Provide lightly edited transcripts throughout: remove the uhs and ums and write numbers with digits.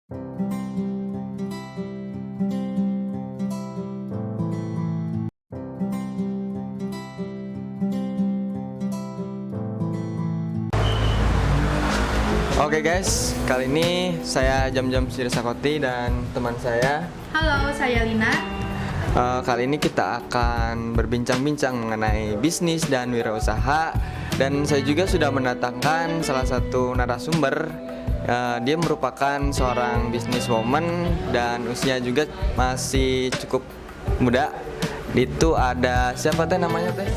Oke guys, kali ini saya Jam-Jam Sirisakoti dan teman saya. Halo, saya Lina. Kali ini kita akan berbincang-bincang mengenai bisnis dan wirausaha. Dan saya juga sudah mendatangkan salah satu narasumber. Dia merupakan seorang businesswoman dan usia juga masih cukup muda. Itu ada siapa teh namanya teh?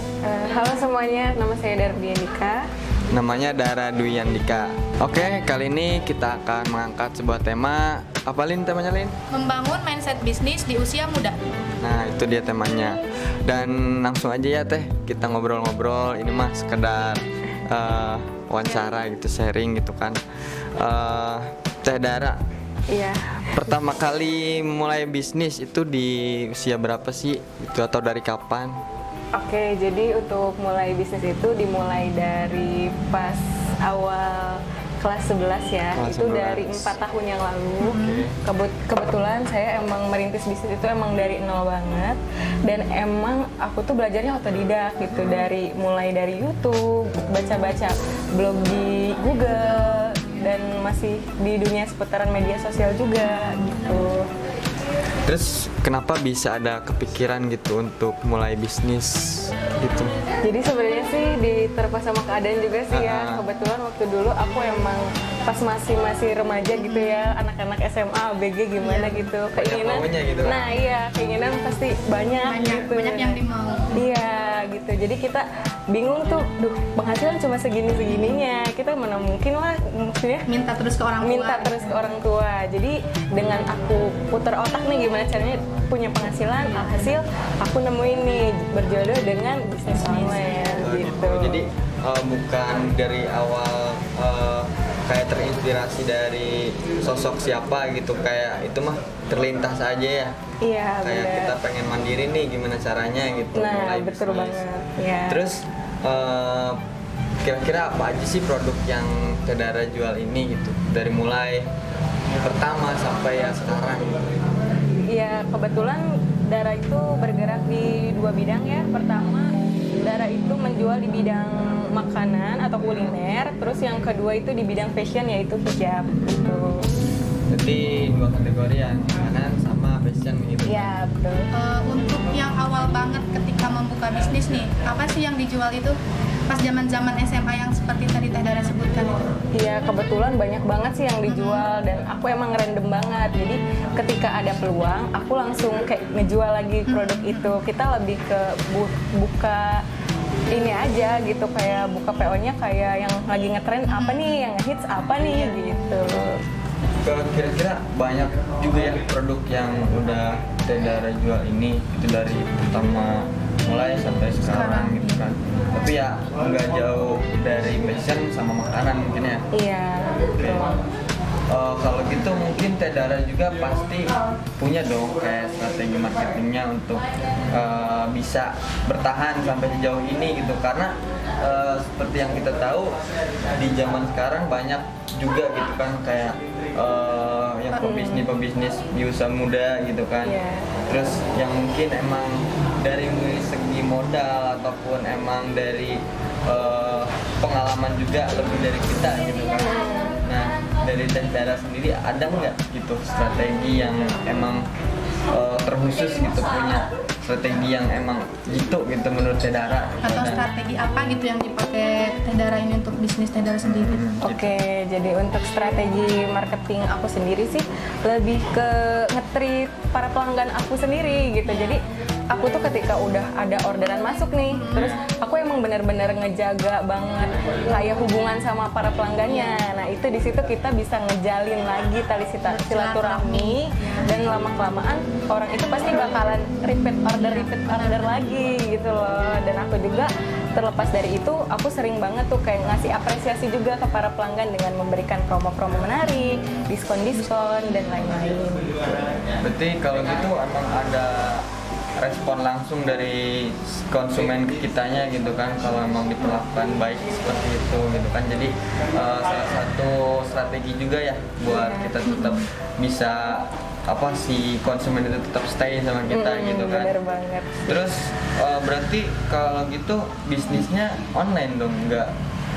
Halo semuanya, nama saya Darbi Andika. Namanya Dara Dwi Andika. Oke, kali ini kita akan mengangkat sebuah tema. Apa Lin temanya Lin? Membangun mindset bisnis di usia muda. Nah, itu dia temanya. Dan langsung aja ya teh, kita ngobrol-ngobrol. Ini mah sekedar wawancara gitu, sharing gitu kan. Teh Dara, Iya. pertama kali mulai bisnis itu di usia berapa sih? Itu atau dari kapan? Oke, jadi untuk mulai bisnis itu dimulai dari pas awal kelas 11 ya. Kelas Itu 11. dari 4 tahun yang lalu. Kebetulan saya emang merintis bisnis itu emang dari nol banget. Dan emang aku tuh belajarnya otodidak gitu, mulai dari YouTube, baca-baca blog di Google, dan masih di dunia seputaran media sosial juga gitu. Terus kenapa bisa ada kepikiran gitu untuk mulai bisnis gitu? Jadi sebenarnya sih diterpa sama keadaan juga sih ya. Kebetulan waktu dulu aku emang pas masih remaja gitu ya, anak-anak SMA, ABG gimana gitu, keinginan. Maunya gitu kan? Nah iya, keinginan pasti banyak gitu. Banyak yang dimau. Iya gitu. Jadi kita bingung tuh, penghasilan cuma segininya. Kita mana mungkin lah, maksudnya Minta terus ke orang tua. minta terus ke orang tua. Jadi dengan aku putar otak nih gimana caranya punya penghasilan, alhasil aku nemuin nih berjodoh dengan bisnis online gitu. Jadi bukan dari awal kayak terinspirasi dari sosok siapa gitu, kayak itu mah terlintas aja ya. Iya Kayak benar. kita pengen mandiri nih, gimana caranya gitu. Nah mulai betul bisnis. banget. Ya. Terus kira-kira apa aja sih produk yang Teh Dara jual ini gitu, dari mulai pertama sampai ya sekarang gitu. Iya, kebetulan Dara itu bergerak di 2 bidang ya. Pertama, Dara itu menjual di bidang makanan atau kuliner. Terus yang kedua itu di bidang fashion, yaitu hijab gitu. Jadi 2 kategori ya, makanan sama fashion gitu. Iya, betul. Untuk yang awal banget ketika membuka bisnis nih, apa sih yang dijual itu? Pas zaman-zaman SMA yang seperti tadi Teh Dara sebutkan itu. Iya, kebetulan banyak banget sih yang dijual dan aku emang random banget. Jadi ketika ada peluang, aku langsung kayak ngejual lagi produk itu. Kita lebih ke buka ini aja gitu, kayak buka PO-nya kayak yang lagi ngetren apa nih, yang hits apa nih gitu. Kira-kira banyak juga ya produk yang udah Teh Dara jual ini, itu dari pertama mulai sampai sekarang gitu kan. Tapi ya nggak jauh dari fashion sama makanan mungkin ya. Iya, betul. Kalau gitu mungkin Teh Dara juga pasti punya dong kayak strategi marketingnya untuk bisa bertahan sampai sejauh ini gitu, karena seperti yang kita tahu di zaman sekarang banyak juga gitu kan kayak yang pebisnis di usia muda gitu kan. Iya. Terus yang mungkin emang dari segi modal ataupun emang dari pengalaman juga lebih dari kita gitu kan. Nah, dari Teh Dara sendiri ada nggak gitu strategi yang emang terkhusus gitu, punya strategi yang emang gitu menurut Teh Dara? Atau strategi apa gitu yang dipakai Teh Dara ini untuk bisnis Teh Dara sendiri? Oke, jadi untuk strategi marketing aku sendiri sih lebih ke nge-treat para pelanggan aku sendiri gitu. Jadi aku tuh ketika udah ada orderan masuk nih, terus aku emang benar-benar ngejaga banget kayak hubungan sama para pelanggannya. Nah itu di situ kita bisa ngejalin lagi tali silaturahmi, dan lama-kelamaan orang itu pasti bakalan repeat order lagi gitu loh. Dan aku juga terlepas dari itu, aku sering banget tuh kayak ngasih apresiasi juga ke para pelanggan dengan memberikan promo-promo menarik, diskon-diskon dan lain-lain. Berarti kalau gitu emang ada respon langsung dari konsumen ke kitanya gitu kan, kalau memang diperlakukan baik seperti itu gitu kan. Jadi salah satu strategi juga ya buat kita tetap bisa si konsumen itu tetap stay sama kita gitu kan. Bener banget. Terus berarti kalau gitu bisnisnya online dong, nggak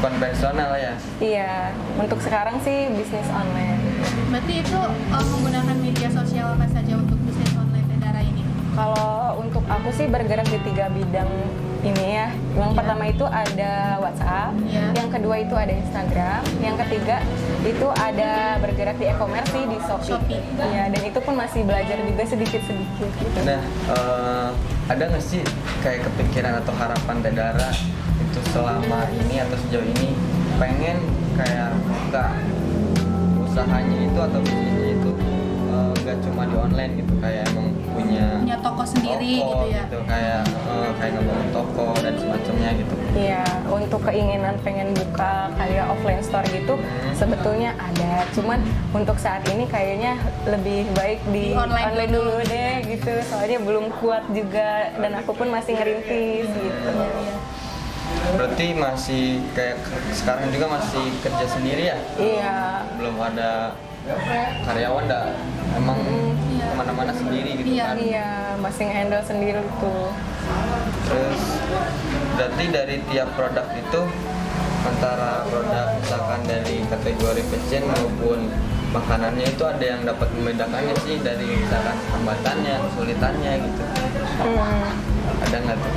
konvensional ya? Iya, untuk sekarang sih bisnis online. Berarti itu menggunakan media sosial apa saja untuk bisnis online Teh Dara ini? Kalau untuk aku sih bergerak di 3 bidang ini ya. Yang pertama itu ada WhatsApp, yang kedua itu ada Instagram, yang ketiga itu ada bergerak di e-commerce sih di Shopee. Iya, dan itu pun masih belajar juga sedikit-sedikit gitu. Nah, ada nggak sih kayak kepikiran atau harapan Teh Dara itu selama ini atau sejauh ini pengen kayak buka usahanya itu atau bisnisnya itu nggak cuma di online gitu, kayak emang punya toko sendiri gitu ya? Gitu, kayak ngebangun toko dan semacamnya gitu. Iya, untuk keinginan pengen buka kayak offline store gitu sebetulnya ada. Cuman untuk saat ini kayaknya lebih baik di online dulu deh gitu. Soalnya belum kuat juga dan aku pun masih ngerintis gitu. Berarti masih kayak sekarang juga masih kerja sendiri ya? Iya. Belum ada karyawan, emang kemana-mana sendiri gitu kan? Iya, masih nge-handle sendiri tuh. Terus berarti dari tiap produk itu, antara produk misalkan dari kategori fashion maupun makanannya, itu ada yang dapat membedakannya sih dari misalkan hambatannya, kesulitannya gitu? Ada nggak tuh?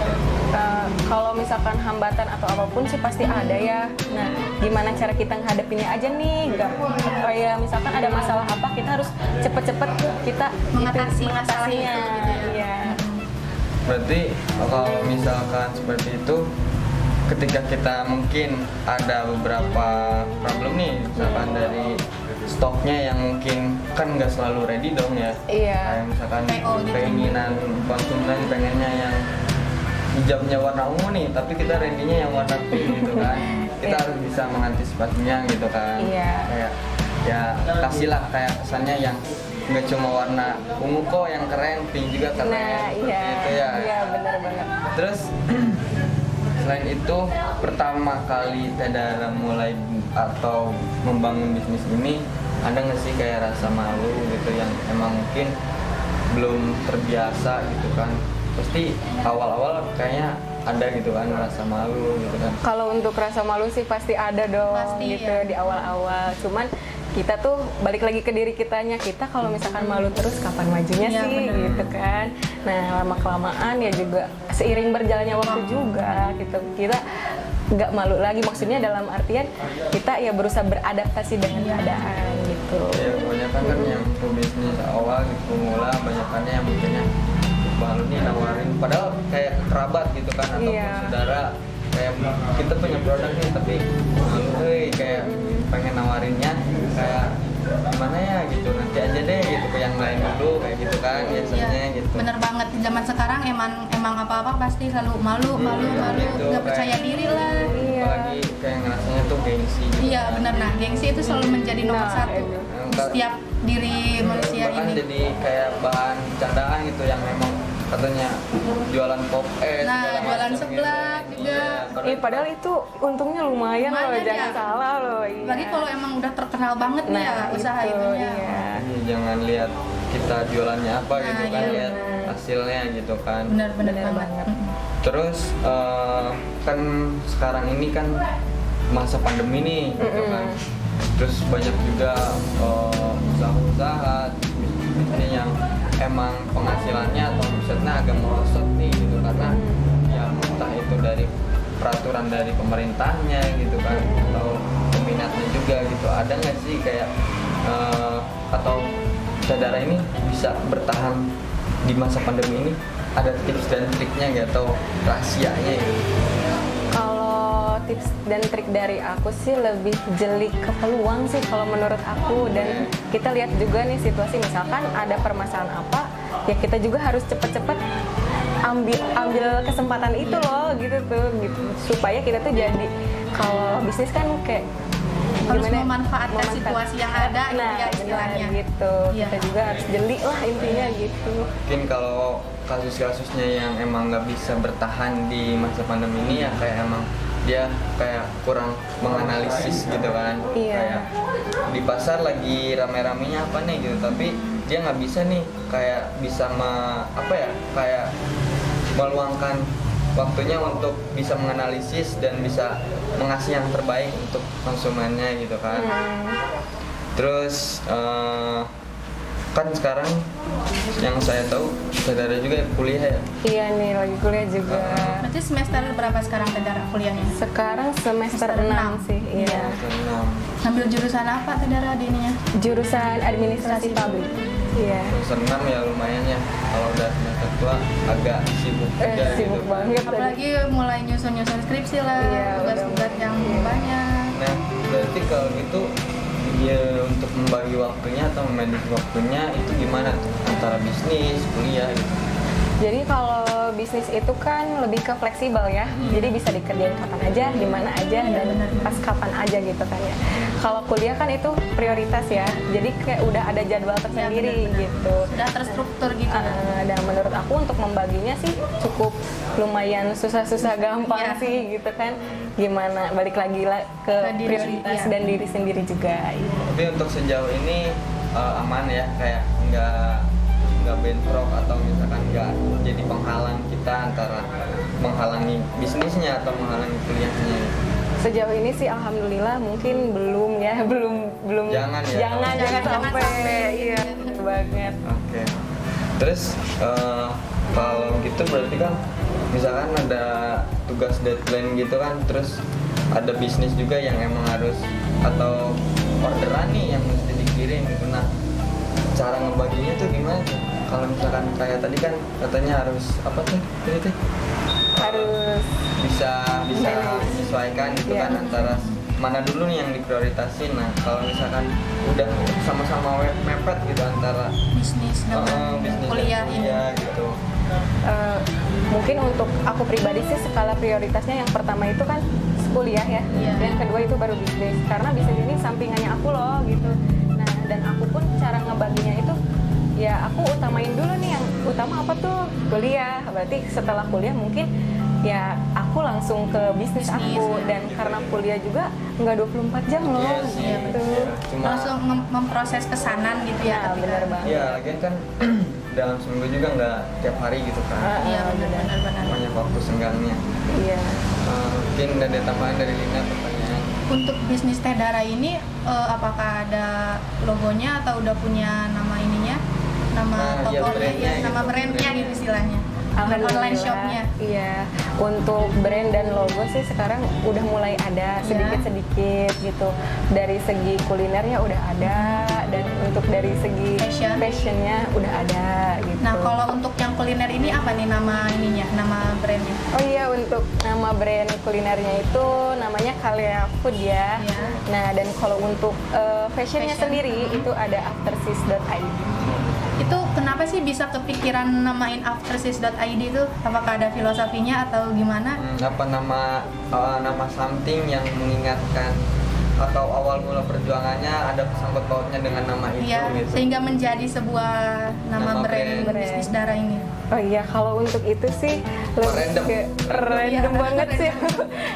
Kalau misalkan hambatan atau apapun sih pasti ada ya. Nah, gimana cara kita menghadapinya aja nih? Kayak misalkan ada masalah apa, kita harus cepet-cepet kita mengatasinya. Iya. Berarti kalau misalkan seperti itu, ketika kita mungkin ada beberapa problem nih, misalkan dari stoknya yang mungkin kan nggak selalu ready dong ya. Iya. Kayak misalkan keinginan konsumen pengennya yang hijabnya warna ungu nih, tapi kita ready-nya yang warna pink gitu kan. Kita harus bisa mengantisipasinya gitu kan. Iya. Kayak ya kasihlah kayak kesannya yang nggak cuma warna ungu kok yang keren, pink juga keren. Nah, iya. Itu ya. Iya, benar banget. Terus selain itu, pertama kali Teh Dara mulai atau membangun bisnis ini, ada nggak sih kayak rasa malu gitu yang emang mungkin belum terbiasa gitu kan? Pasti awal-awal kayaknya ada gitu kan rasa malu gitu kan? Kalau untuk rasa malu sih pasti ada dong, Pasti, gitu ya. di awal-awal. Cuman kita tuh balik lagi ke diri kitanya. Kita kalau misalkan malu terus kapan majunya Iya, sih, bener. gitu kan. Nah, lama kelamaan ya juga seiring berjalannya waktu juga gitu. Kita nggak malu lagi, maksudnya dalam artian kita ya berusaha beradaptasi dengan keadaan gitu. Ya kebanyakan kan yang bisnis awal gitu pemula, banyakannya yang mungkinnya malu nih nawarin, padahal kayak kerabat gitu kan ataupun Iya. saudara, kayak kita punya produk nih tapi kayak pengen nawarinnya kayak gimana ya gitu, nanti aja deh gitu ke yang lain dulu kayak gitu kan biasanya gitu. Bener banget, zaman sekarang emang apa-apa pasti selalu malu, Gitu, nggak percaya kayak- diri lah. Apalagi kayak ngerasanya tuh gengsi gitu. Iya bener, nah gengsi itu selalu menjadi nomor Nah, satu itu. di setiap diri manusia Bahkan ini. jadi kayak bahan candaan gitu, yang memang katanya jualan pop Nah, segala jualan macam seblak gitu. juga. Iya, Padahal itu untungnya lumayan loh, Lumayan jangan ya. salah loh. Iya. Lagi kalau emang udah terkenal banget nih ya usaha itu, itunya. iya. Iya, jangan lihat kita jualannya apa Nah, gitu kan, iya, lihat benar. hasilnya gitu kan. Bener Bener banget. banget. Terus kan sekarang ini kan masa pandemi nih gitu kan. Terus banyak juga usaha-usaha bisnis yang emang penghasilannya atau omsetnya agak merosot nih gitu, karena ya entah itu dari peraturan dari pemerintahnya gitu kan, atau peminatnya juga gitu. Ada nggak sih kayak atau Teh Dara ini bisa bertahan di masa pandemi ini, ada tips dan triknya nggak atau rahasianya gitu? Kalau tips dan trik dari aku sih lebih jeli ke peluang sih kalau menurut aku. Dan kita lihat juga nih situasi, misalkan ada permasalahan apa, ya kita juga harus cepet-cepet ambil kesempatan itu loh gitu tuh gitu. Supaya kita tuh jadi, kalau bisnis kan kayak Harus gimana memanfaatkan situasi yang ada gitu nah, ya benar istilahnya. gitu. Iya. Kita juga harus jeli lah intinya gitu. Mungkin kalau kasus-kasusnya yang emang nggak bisa bertahan di masa pandemi ini ya kayak emang dia kayak kurang menganalisis gitu kan. Iya. Kayak di pasar lagi rame-ramenya apa nih gitu, tapi dia nggak bisa nih kayak bisa kayak meluangkan waktunya untuk bisa menganalisis dan bisa mengasih yang terbaik untuk konsumennya gitu kan. Terus kan sekarang yang saya tahu saudara juga kuliah ya. Iya nih lagi kuliah juga. Berarti semester berapa sekarang Tedara kuliahnya? Sekarang semester Semester 6 enam. sih. Iya. Ngambil jurusan apa Tedara di ininya? Jurusan administrasi publik. Iya. Semester 6 ya lumayan ya. Kalau udah semester tua agak sibuk aja Sibuk gitu. banget. Apalagi mulai nyusun-nyusun skripsi lah, Iya, tugas-tugas yang banyak. Nah, berarti kalau gitu ya untuk membagi waktunya atau memanage waktunya itu gimana tuh antara bisnis, kuliah gitu. Jadi kalau bisnis itu kan lebih ke fleksibel ya, jadi bisa dikerjain kapan aja, di mana aja, dan pas kapan aja gitu kan ya. Kalau kuliah kan itu prioritas ya, jadi kayak udah ada jadwal tersendiri benar-benar. gitu. Sudah terstruktur gitu. Dan menurut aku untuk membaginya sih cukup lumayan susah-susah gampang Iya. sih gitu kan. Gimana balik lagi lah ke diri prioritas sendiri, dan diri sendiri juga. Gitu. Tapi untuk sejauh ini aman ya, kayak nggak bentrok atau misalkan nggak jadi penghalang kita antara menghalangi bisnisnya atau menghalangi kuliahnya. Sejauh ini sih alhamdulillah mungkin belum ya, belum Jangan ya. jangan Jangan sampai sampai. iya banget. Oke. Terus kalau gitu berarti kan misalkan ada tugas deadline gitu kan, terus ada bisnis juga yang emang harus atau orderan nih yang mesti dikirim gitu. Nah, cara ngebaginya tuh gimana tuh? Kalau misalkan kayak tadi kan katanya harus apa tuh? Ini tuh Harus bisa menyesuaikan gitu Iya. kan antara mana dulu nih yang diprioritasin. Nah, kalau misalkan udah sama-sama mepet gitu antara Bisnis dengan bisnis dan kuliah ini. kuliah gitu. Mungkin untuk aku pribadi sih skala prioritasnya yang pertama itu kan kuliah ya, Iya. yang kedua itu baru bisnis karena bisnis ini sampingannya aku loh gitu. Nah dan aku pun cara ngebaginya itu ya aku utamain dulu nih yang utama apa tuh kuliah. Berarti setelah kuliah mungkin ya aku langsung ke bisnis aku dan karena kuliah juga nggak 24 jam loh Iya sih, gitu. iya. Cuma Langsung memproses pesanan gitu ya. Ya ketika- benar banget. iya, lagian kan dalam seminggu juga nggak tiap hari gitu kan. Iya benar. Banyak waktu senggangnya. Iya. Mungkin ada tambahan dari Lina pertanyaan. Untuk bisnis Tedara ini apakah ada logonya atau udah punya nama ininya? Nama Nah, iya, tokonya brandnya ya, nama gitu, brandnya brandnya. gitu istilahnya. Alhamdulillah, Online shopnya. Iya, untuk brand dan logo sih sekarang udah mulai ada sedikit-sedikit gitu. Dari segi kulinernya udah ada dan untuk dari segi fashionnya udah ada gitu. Nah kalau untuk yang kuliner ini apa nih nama ininya, nama brandnya? Oh iya, untuk nama brand kulinernya itu namanya Kalea Food ya. Iya. Nah dan kalau untuk fashionnya Fashion. sendiri itu ada aftersis.id. Itu kenapa sih bisa kepikiran namain aftersis.id itu? Apakah ada filosofinya atau gimana? Apa nama something yang mengingatkan atau awal mula perjuangannya ada sangkut pautnya dengan nama itu Iya, gitu. sehingga menjadi sebuah nama Nama brand brand. bisnis Dara ini. Oh iya, kalau untuk itu sih lebih Random. ke random Iya, banget sih.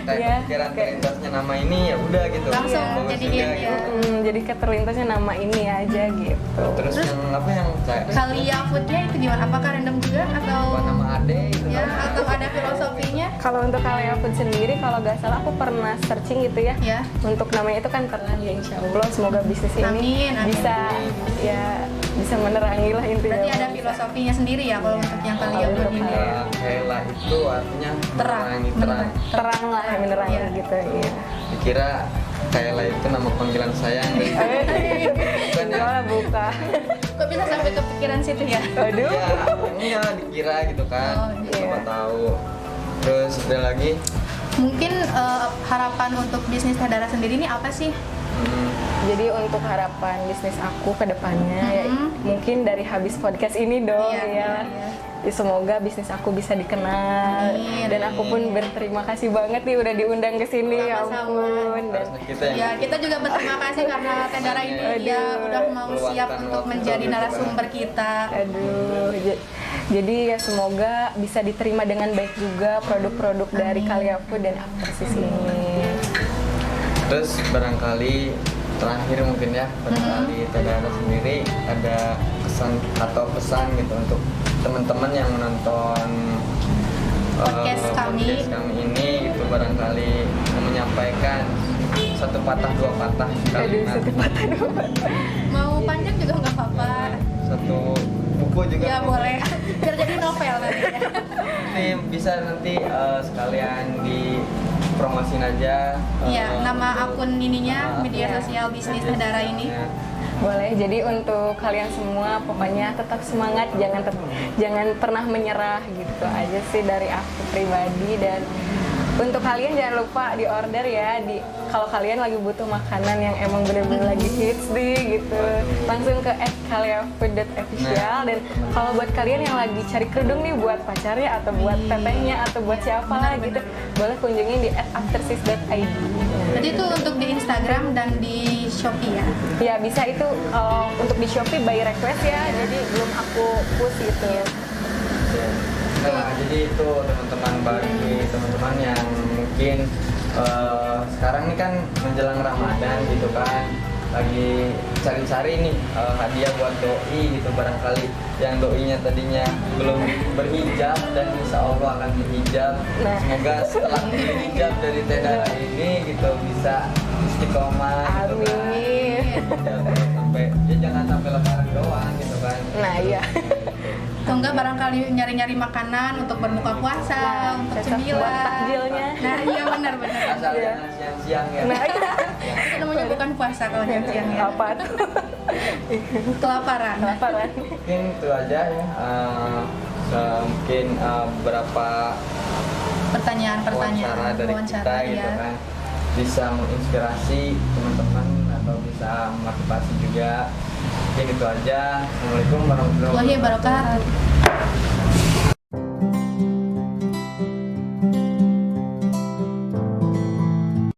Kayak Iya, kepikiran kayak- terlintasnya nama ini ya udah gitu. Langsung Bagus jadiin juga, ya. gitu. jadi keterlintasnya nama ini aja gitu. Terus yang apa yang kayak Kalia Foodnya itu gimana? Apakah random juga atau apa nama Ade gitu ya kan? atau ada filosofinya? Kalau untuk Kalea Food sendiri, kalau nggak salah aku pernah searching gitu ya. Ya. Untuk namanya itu kan terang ya, insya Allah semoga bisnis ini Amin, amin. bisa ya bisa menerangi lah intinya. Berarti ada filosofinya sendiri ya kalau untuk yang Kalia Kalau Food untuk ini. Kaila itu artinya Terang, menerangi terang. terang lah menerangi Iya. gitu. Iya. Dikira Kaila itu nama panggilan sayang dari bukan ya? Gimana buka? Kok bisa sampai kepikiran situ ya? Aduh. Ya, enggak dikira gitu kan. Oh, Siapa iya. tahu. Terus ada lagi Mungkin harapan untuk bisnis Tedara sendiri ini apa sih? Jadi untuk harapan bisnis aku ke depannya ya Mhm. mungkin dari habis podcast ini dong Iya, ya. iya. Ya, semoga bisnis aku bisa dikenal. Amin. Dan aku pun berterima kasih banget nih udah diundang ke sini. Ya Sama-sama. ampun. Dan Harusnya kita yang Ya, kita juga berterima kasih karena Tedara ini dia udah mau siap untuk menjadi narasumber kita. aduh, jadi ya semoga bisa diterima dengan baik juga produk-produk dari Kalia Food dan Aftersis ini. Terus barangkali terakhir mungkin ya, barangkali Tedara sendiri ada kesan atau pesan gitu untuk teman-teman yang menonton Podcast kami. ini gitu, barangkali mau menyampaikan satu patah dua patah Aduh, kalimat, satu patah dua patah. Mau panjang juga nggak apa-apa. satu buku juga Ya boleh. Biar jadi novel nanti ya. Ini bisa nanti sekalian dipromosin aja. Iya, nama untuk- akun ininya media Ya. sosial bisnis Tedara ini. Boleh, jadi untuk kalian semua pokoknya tetap semangat, jangan pernah menyerah gitu aja sih dari aku pribadi. Dan untuk kalian jangan lupa di order ya, kalau kalian lagi butuh makanan yang emang bener-bener lagi hits nih gitu, langsung ke @kaliafood.official. Dan kalau buat kalian yang lagi cari kerudung nih buat pacarnya atau buat tetehnya atau buat siapa lah gitu, boleh kunjungin di @aftersis.id. Jadi itu untuk di Instagram dan di Shopee ya. Ya bisa itu untuk di Shopee by request ya, jadi belum aku push gitu. Nah, jadi itu teman-teman, bagi teman-teman yang mungkin sekarang ini kan menjelang Ramadan gitu kan, lagi cari-cari nih hadiah buat doi gitu, barangkali yang doinya tadinya belum berhijab dan insya Allah akan berhijab. Nah. Semoga setelah berhijab dari Tedara ini gitu bisa istiqomah gitu kan. Amin. Ya, sampai ya jangan sampai lebaran doang gitu kan. Nah iya. Atau enggak barangkali nyari-nyari makanan untuk berbuka puasa, Nah, untuk cocok cemilan. buat takjilnya. Nah, iya benar-benar. Asal Iya. jangan siang-siang ya. Nah iya. Itu namanya bukan puasa kalau siang ya. Apa tuh? Kelaparan. Kelaparan. Mungkin itu aja ya. Mungkin beberapa Pertanyaan-pertanyaan wawancara dari kita gitu ya. kan, bisa menginspirasi teman-teman atau bisa memotivasi juga. Ya gitu aja. Assalamualaikum warahmatullahi Wallahi wabarakatuh.